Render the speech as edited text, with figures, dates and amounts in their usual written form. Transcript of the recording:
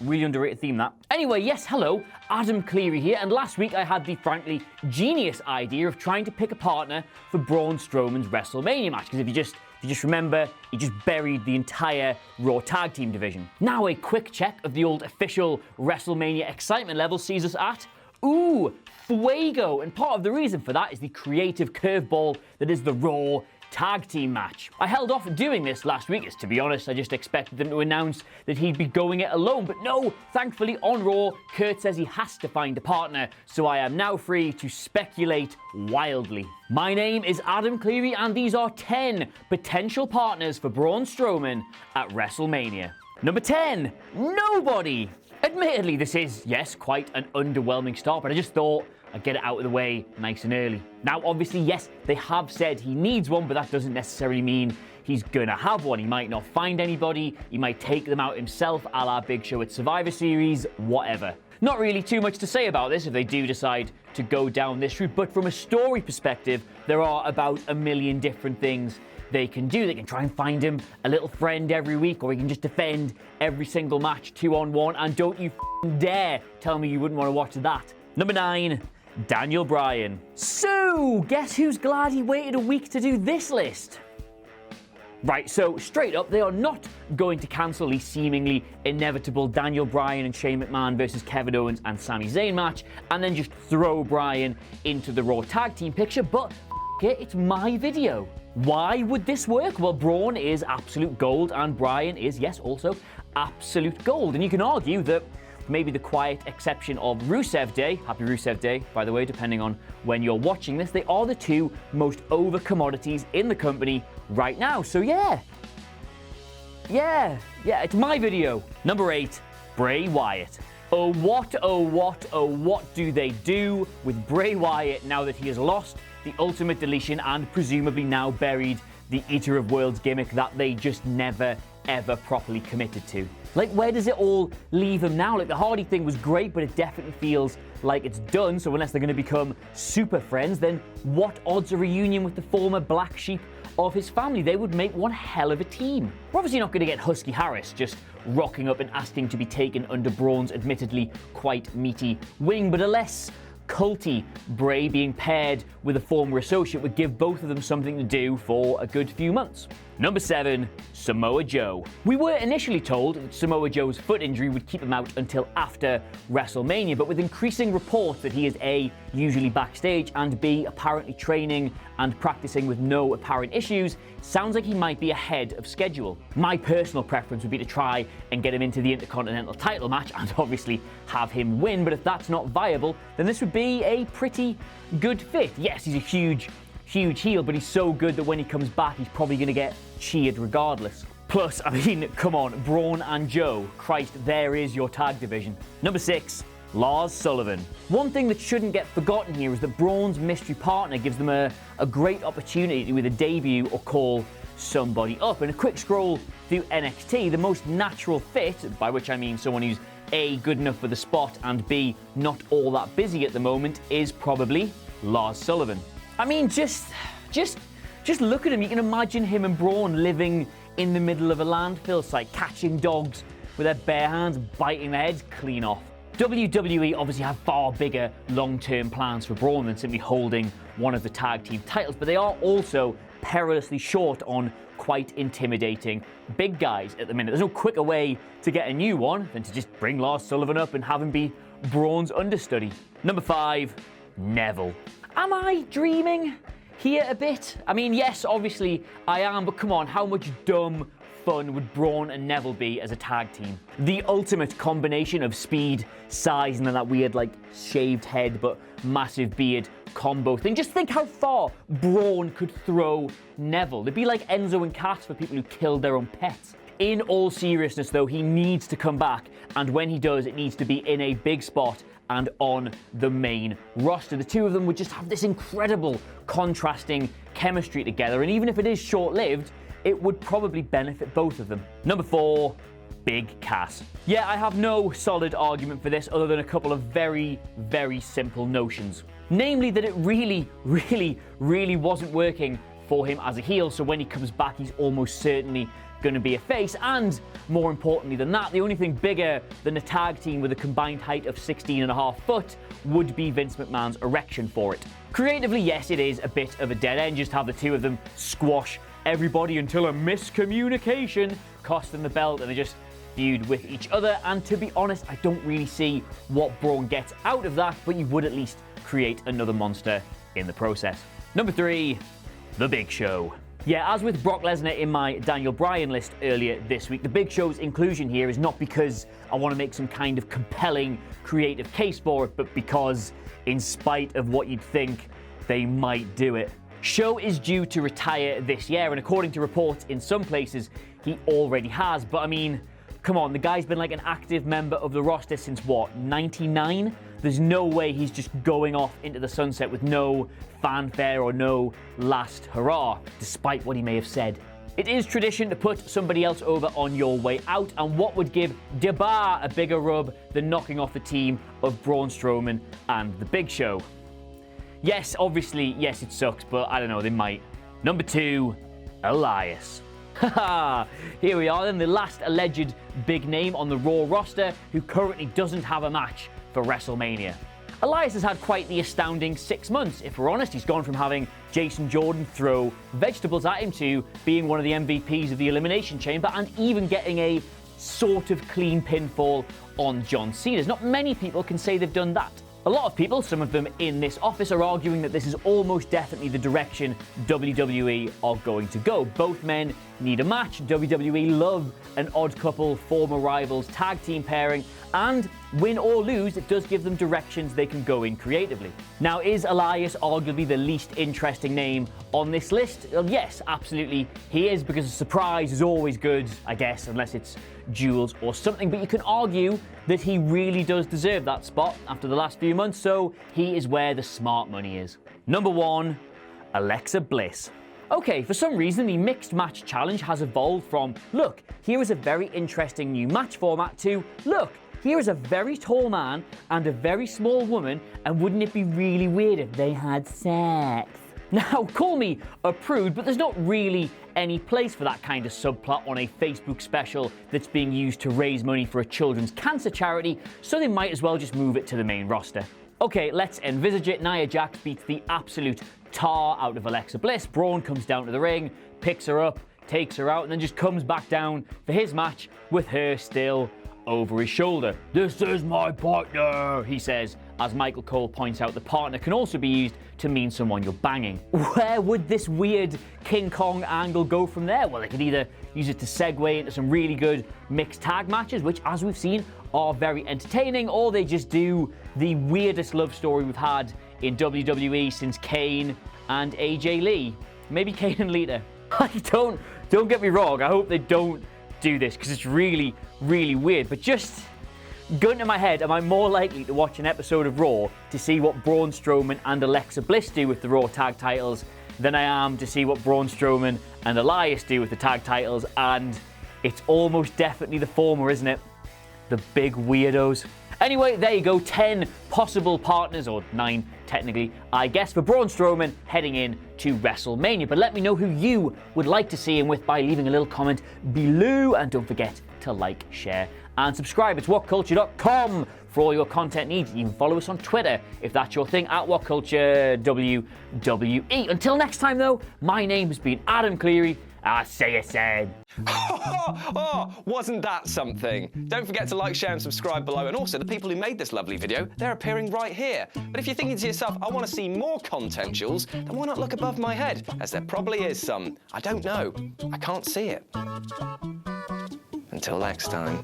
Really underrated theme, that. Anyway, yes, hello, Adam Cleary here, and last week I had the frankly genius idea of trying to pick a partner for Braun Strowman's WrestleMania match, because if you just remember, he just buried the entire Raw Tag Team division. Now a quick check of the old official WrestleMania excitement level sees us at, ooh, fuego, and part of the reason for that is the creative curveball that is the Raw Tag Team match. I held off doing this last week, as to be honest, I just expected them to announce that he'd be going it alone, but no, thankfully on Raw, Kurt says he has to find a partner, so I am now free to speculate wildly. My name is Adam Cleary, and these are 10 potential partners for Braun Strowman at WrestleMania. Number 10, nobody. Admittedly, this is, yes, quite an underwhelming start, but I just thought I'd get it out of the way nice and early. Now, obviously, yes, they have said he needs one, but that doesn't necessarily mean he's gonna have one. He might not find anybody, he might take them out himself, a la Big Show at Survivor Series, whatever. Not really too much to say about this if they do decide to go down this route, but from a story perspective, there are about a million different things they can do. They can try and find him a little friend every week, or he can just defend every single match 2-on-1, and don't you dare tell me you wouldn't want to watch that. Number 9, Daniel Bryan. So, guess who's glad he waited a week to do this list? Right, so straight up, they are not going to cancel the seemingly inevitable Daniel Bryan and Shane McMahon versus Kevin Owens and Sami Zayn match, and then just throw Bryan into the Raw Tag Team picture, but it, it's my video. Why would this work? Well, Braun is absolute gold, and Bryan is, yes, also absolute gold. And you can argue that maybe the quiet exception of Rusev Day, happy Rusev Day, by the way, depending on when you're watching this, they are the two most over commodities in the company right now. So yeah, it's my video. Number 8, Bray Wyatt. Oh what do they do with Bray Wyatt now that he has lost the Ultimate Deletion and presumably now buried the Eater of Worlds gimmick that they just never ever properly committed to? Like, where does it all leave him now? Like, the Hardy thing was great, but it definitely feels like it's done. So unless they're going to become super friends, then what odds a reunion with the former black sheep of his family? They would make one hell of a team. We're obviously not going to get Husky Harris just rocking up and asking to be taken under Braun's admittedly quite meaty wing, but a less culty Bray being paired with a former associate would give both of them something to do for a good few months. Number 7, Samoa Joe. We were initially told that Samoa Joe's foot injury would keep him out until after WrestleMania, but with increasing reports that he is A, usually backstage, and B, apparently training and practicing with no apparent issues, sounds like he might be ahead of schedule. My personal preference would be to try and get him into the Intercontinental title match and obviously have him win, but if that's not viable, then this would be a pretty good fit. Yes, he's a huge heel, but he's so good that when he comes back, he's probably going to get cheered regardless. Plus, I mean, come on, Braun and Joe. Christ, there is your tag division. Number 6, Lars Sullivan. One thing that shouldn't get forgotten here is that Braun's mystery partner gives them a great opportunity to either debut or call somebody up. And a quick scroll through NXT, the most natural fit, by which I mean someone who's A, good enough for the spot, and B, not all that busy at the moment, is probably Lars Sullivan. I mean, just look at him. You can imagine him and Braun living in the middle of a landfill site, catching dogs with their bare hands, biting their heads clean off. WWE obviously have far bigger long-term plans for Braun than simply holding one of the tag team titles, but they are also perilously short on quite intimidating big guys at the minute. There's no quicker way to get a new one than to just bring Lars Sullivan up and have him be Braun's understudy. Number 5, Neville. Am I dreaming here a bit? I mean, yes, obviously I am, but come on, how much dumb fun would Braun and Neville be as a tag team? The ultimate combination of speed, size, and then that weird, like, shaved head but massive beard combo thing. Just think how far Braun could throw Neville. They'd be like Enzo and Cass for people who killed their own pets. In all seriousness, though, he needs to come back, and when he does, it needs to be in a big spot and on the main roster. The two of them would just have this incredible contrasting chemistry together, and even if it is short-lived, it would probably benefit both of them. Number 4, Big Cass. Yeah, I have no solid argument for this other than a couple of very, very simple notions. Namely that it really wasn't working for him as a heel, so when he comes back, he's almost certainly going to be a face. And more importantly than that, the only thing bigger than a tag team with a combined height of 16.5 foot would be Vince McMahon's erection for it. Creatively, yes, it is a bit of a dead end. Just have the two of them squash everybody until a miscommunication cost them the belt and they just feud with each other. And to be honest, I don't really see what Braun gets out of that, but you would at least create another monster in the process. Number 3, The Big Show. Yeah, as with Brock Lesnar in my Daniel Bryan list earlier this week, The Big Show's inclusion here is not because I want to make some kind of compelling creative case for it, but because, in spite of what you'd think, they might do it. Show is due to retire this year, and according to reports in some places, he already has. But I mean, come on, the guy's been like an active member of the roster since what, 99? There's no way he's just going off into the sunset with no fanfare or no last hurrah, despite what he may have said. It is tradition to put somebody else over on your way out, and what would give The Bar a bigger rub than knocking off the team of Braun Strowman and The Big Show? Yes, obviously, yes, it sucks, but I don't know, they might. Number 2, Elias. Haha, here we are then, the last alleged big name on the Raw roster who currently doesn't have a match for WrestleMania. Elias has had quite the astounding 6 months. If we're honest, he's gone from having Jason Jordan throw vegetables at him to being one of the MVPs of the Elimination Chamber and even getting a sort of clean pinfall on John Cena. Not many people can say they've done that. A lot of people, some of them in this office, are arguing that this is almost definitely the direction WWE are going to go. Both men need a match. WWE love an odd couple, former rivals, tag team pairing, and win or lose, it does give them directions they can go in creatively. Now, is Elias arguably the least interesting name on this list? Well, yes, absolutely he is, because a surprise is always good, I guess, unless it's Jules or something, but you can argue that he really does deserve that spot after the last few months, so he is where the smart money is. Number 1, Alexa Bliss. Okay, for some reason, the mixed match challenge has evolved from, look, here is a very interesting new match format, to, look, here is a very tall man and a very small woman, and wouldn't it be really weird if they had sex? Now, call me a prude, but there's not really any place for that kind of subplot on a Facebook special that's being used to raise money for a children's cancer charity, so they might as well just move it to the main roster. Okay, let's envisage it. Nia Jax beats the absolute tar out of Alexa Bliss. Braun comes down to the ring, picks her up, takes her out, and then just comes back down for his match with her still over his shoulder. "This is my partner," he says, as Michael Cole points out the partner can also be used to mean someone you're banging. Where would this weird King Kong angle go from there? Well, they could either use it to segue into some really good mixed tag matches, which, as we've seen, are very entertaining, or they just do the weirdest love story we've had in WWE since Kane and AJ Lee. Maybe Kane and Lita. Don't get me wrong, I hope they don't do this, because it's really, really weird, but just gun to my head, am I more likely to watch an episode of Raw to see what Braun Strowman and Alexa Bliss do with the Raw tag titles than I am to see what Braun Strowman and Elias do with the tag titles? And it's almost definitely the former, isn't it? The big weirdos. Anyway, there you go, 10 possible partners, or 9 technically, I guess, for Braun Strowman heading in to WrestleMania. But let me know who you would like to see him with by leaving a little comment below, and don't forget to like, share, and subscribe. It's whatculture.com for all your content needs. You can even follow us on Twitter if that's your thing, at WhatCultureWWE. Until next time, though, my name has been Adam Cleary. I say it said. Oh, wasn't that something? Don't forget to like, share and subscribe below, and also the people who made this lovely video, they're appearing right here. But if you're thinking to yourself, I want to see more content, Jules, then why not look above my head, as there probably is some. I don't know. I can't see it. Until next time.